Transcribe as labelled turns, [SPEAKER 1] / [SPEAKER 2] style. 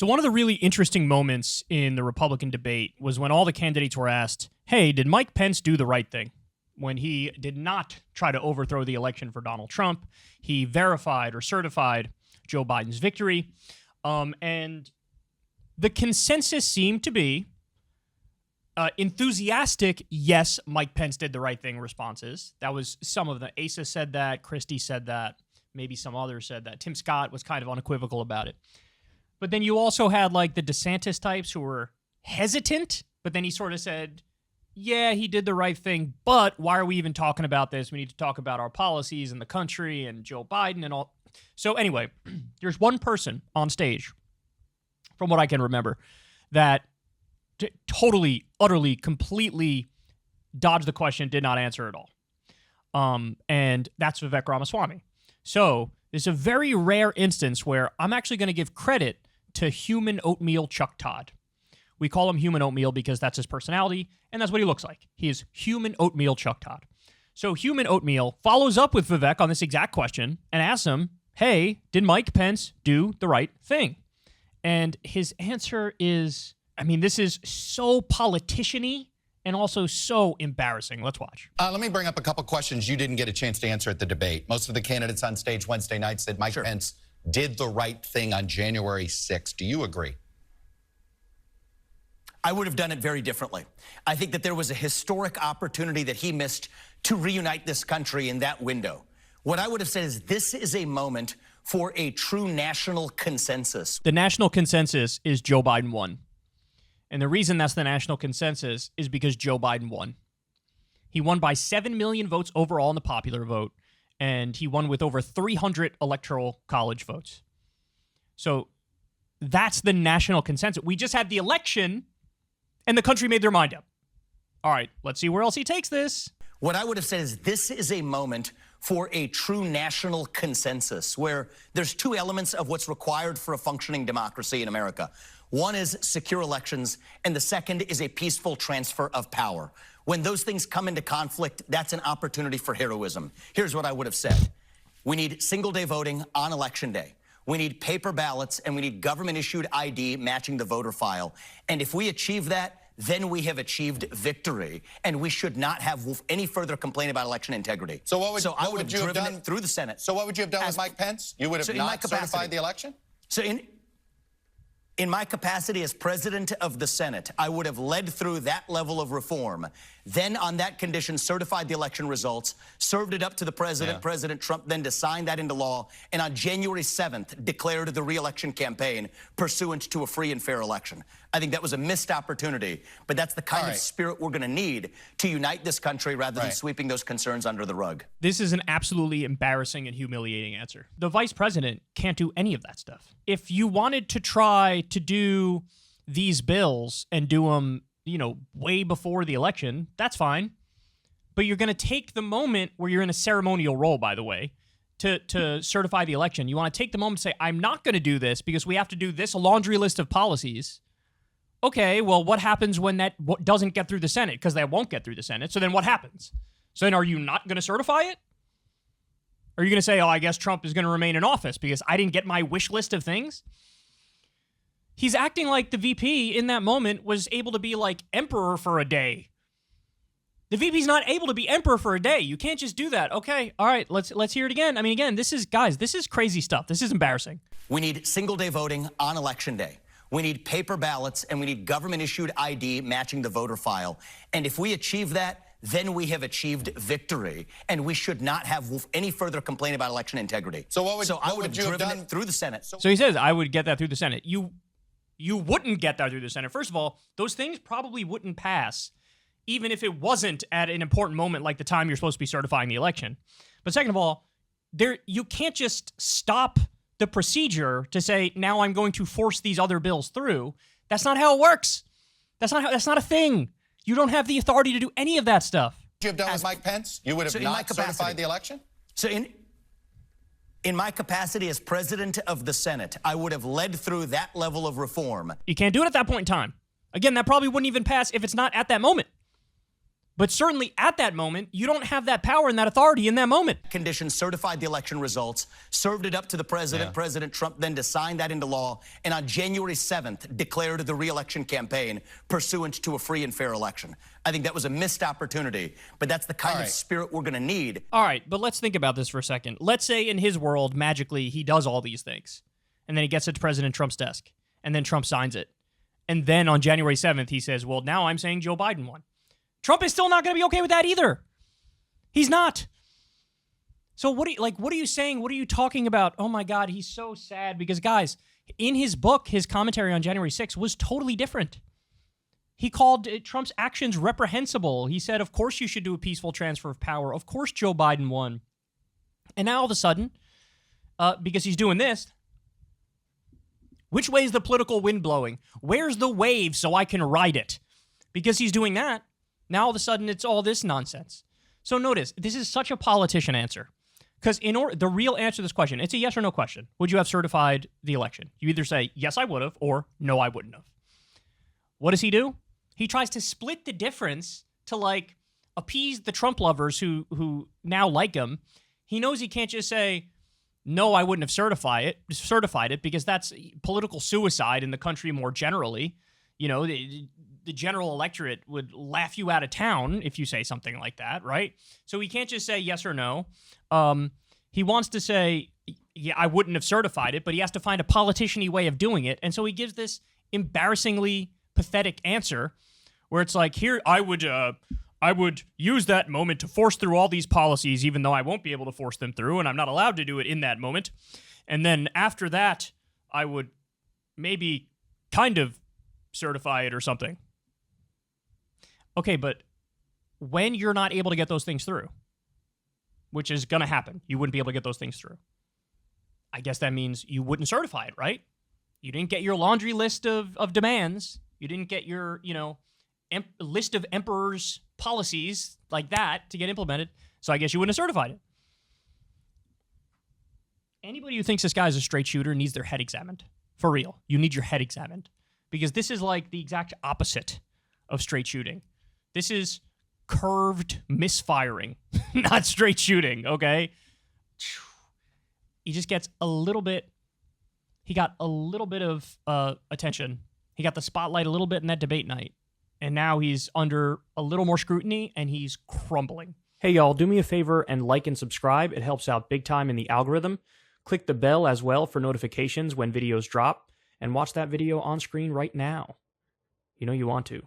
[SPEAKER 1] So one of the really interesting moments in the Republican debate was when all the candidates were asked, hey, did Mike Pence do the right thing? When he did not try to overthrow the election for Donald Trump, he verified or certified Joe Biden's victory. And the consensus seemed to be enthusiastic, yes, Mike Pence did the right thing responses. That was some of the Asa said that, Christie said that, maybe some others said that. Tim Scott was kind of unequivocal about it. But then you also had like the DeSantis types who were hesitant, but then he sort of said, yeah, he did the right thing, but why are we even talking about this? We need to talk about our policies in the country and Joe Biden and all. So anyway, there's one person on stage, from what I can remember, that totally, utterly, completely dodged the question, did not answer at all. And that's Vivek Ramaswamy. So there's a very rare instance where I'm actually going to give credit to Human Oatmeal Chuck Todd. We call him Human Oatmeal because that's his personality, and that's what he looks like. He is Human Oatmeal Chuck Todd. So Human Oatmeal follows up with Vivek on this exact question and asks him, hey, did Mike Pence do the right thing? And his answer is, I mean, this is so politician-y and also so embarrassing. Let's watch.
[SPEAKER 2] Let me bring up a couple questions you didn't get a chance to answer at the debate. Most of the candidates on stage Wednesday night said Mike Pence did the right thing on January 6th. Do you agree?
[SPEAKER 3] I would have done it very differently. I think that there was a historic opportunity that he missed to reunite this country in that window. What I would have said is this is a moment for a true national consensus.
[SPEAKER 1] The national consensus is Joe Biden won. And the reason that's the national consensus is because Joe Biden won. He won by 7 million votes overall in the popular vote, and he won with over 300 electoral college votes. So that's the national consensus. We just had the election, and the country made their mind up. All right, let's see where else he takes this.
[SPEAKER 3] What I would have said is this is a moment for a true national consensus where there's two elements of what's required for a functioning democracy in America. One is secure elections, and the second is a peaceful transfer of power. When those things come into conflict, that's an opportunity for heroism. Here's what I would have said. We need single-day voting on Election Day. We need paper ballots, and we need government-issued ID matching the voter file. And if we achieve that, then we have achieved victory, and we should not have any further complaint about election integrity.
[SPEAKER 2] So what would
[SPEAKER 3] I
[SPEAKER 2] what
[SPEAKER 3] would
[SPEAKER 2] would
[SPEAKER 3] have
[SPEAKER 2] you have
[SPEAKER 3] driven
[SPEAKER 2] done
[SPEAKER 3] it through the Senate.
[SPEAKER 2] So what would you have done with Mike Pence? You would have not certified the election?
[SPEAKER 3] So in my capacity as president of the Senate, I would have led through that level of reform. Then on that condition, certified the election results, served it up to the president, President Trump, then to sign that into law, and on January 7th, declared the re-election campaign pursuant to a free and fair election. I think that was a missed opportunity, but that's the kind of spirit we're going to need to unite this country rather than sweeping those concerns under the rug.
[SPEAKER 1] This is an absolutely embarrassing and humiliating answer. The vice president can't do any of that stuff. If you wanted to try to do these bills and do them, you know, way before the election, that's fine. But you're going to take the moment where you're in a ceremonial role, by the way, to certify the election. You want to take the moment to say, I'm not going to do this because we have to do this laundry list of policies. Okay, well, what happens when that doesn't get through the Senate? Because that won't get through the Senate. So then what happens? So then are you not going to certify it? Are you going to say, oh, I guess Trump is going to remain in office because I didn't get my wish list of things? He's acting like the VP in that moment was able to be like emperor for a day. The VP's not able to be emperor for a day. You can't just do that. Okay, all right, let's hear it again. I mean, again, this is crazy stuff. This is embarrassing.
[SPEAKER 3] We need single-day voting on Election Day. We need paper ballots, and we need government-issued ID matching the voter file. And if we achieve that, then we have achieved victory, and we should not have any further complaint about election integrity.
[SPEAKER 2] So I would have
[SPEAKER 3] driven
[SPEAKER 2] done
[SPEAKER 3] it through the Senate.
[SPEAKER 1] So he says, I would get that through the Senate. You wouldn't get that through the Senate. First of all, those things probably wouldn't pass, even if it wasn't at an important moment like the time you're supposed to be certifying the election. But second of all, you can't just stop the procedure to say, now I'm going to force these other bills through. That's not how it works. That's not a thing. You don't have the authority to do any of that stuff.
[SPEAKER 2] What you have done with Mike Pence? You would have not certified the election?
[SPEAKER 3] So in my capacity as president of the Senate, I would have led through that level of reform.
[SPEAKER 1] You can't do it at that point in time. Again, that probably wouldn't even pass if it's not at that moment. But certainly at that moment, you don't have that power and that authority in that moment.
[SPEAKER 3] Conditions certified the election results, served it up to the president. President Trump then to sign that into law, and on January 7th declared the re-election campaign pursuant to a free and fair election. I think that was a missed opportunity, but that's the kind of spirit we're going to need.
[SPEAKER 1] All right, but let's think about this for a second. Let's say in his world, magically, he does all these things, and then he gets it to President Trump's desk, and then Trump signs it. And then on January 7th, he says, well, now I'm saying Joe Biden won. Trump is still not going to be okay with that either. He's not. So what are you saying? What are you talking about? Oh my God, he's so sad because guys, in his book, his commentary on January 6th was totally different. He called Trump's actions reprehensible. He said, of course you should do a peaceful transfer of power. Of course Joe Biden won. And now all of a sudden, because he's doing this, which way is the political wind blowing? Where's the wave so I can ride it? Because he's doing that, now all of a sudden it's all this nonsense. So notice, this is such a politician answer. Because the real answer to this question, it's a yes or no question. Would you have certified the election? You either say, yes, I would have, or no, I wouldn't have. What does he do? He tries to split the difference to like appease the Trump lovers who now like him. He knows he can't just say, no, I wouldn't have certified it because that's political suicide in the country more generally. You know, the general electorate would laugh you out of town if you say something like that, right? So he can't just say yes or no. He wants to say, yeah, I wouldn't have certified it, but he has to find a politician-y way of doing it. And so he gives this embarrassingly pathetic answer where it's like, here, I would use that moment to force through all these policies, even though I won't be able to force them through, and I'm not allowed to do it in that moment. And then after that, I would maybe kind of certify it or something. Okay, but when you're not able to get those things through, which is going to happen, you wouldn't be able to get those things through. I guess that means you wouldn't certify it, right? You didn't get your laundry list of demands. You didn't get your, list of emperor's policies like that to get implemented. So I guess you wouldn't have certified it. Anybody who thinks this guy is a straight shooter needs their head examined. For real. You need your head examined. Because this is like the exact opposite of straight shooting. This is curved misfiring, not straight shooting, okay? He just gets a little bit, he got a little bit of attention. He got the spotlight a little bit in that debate night. And now he's under a little more scrutiny, and he's crumbling. Hey, y'all, do me a favor and like and subscribe. It helps out big time in the algorithm. Click the bell as well for notifications when videos drop, and watch that video on screen right now. You know you want to.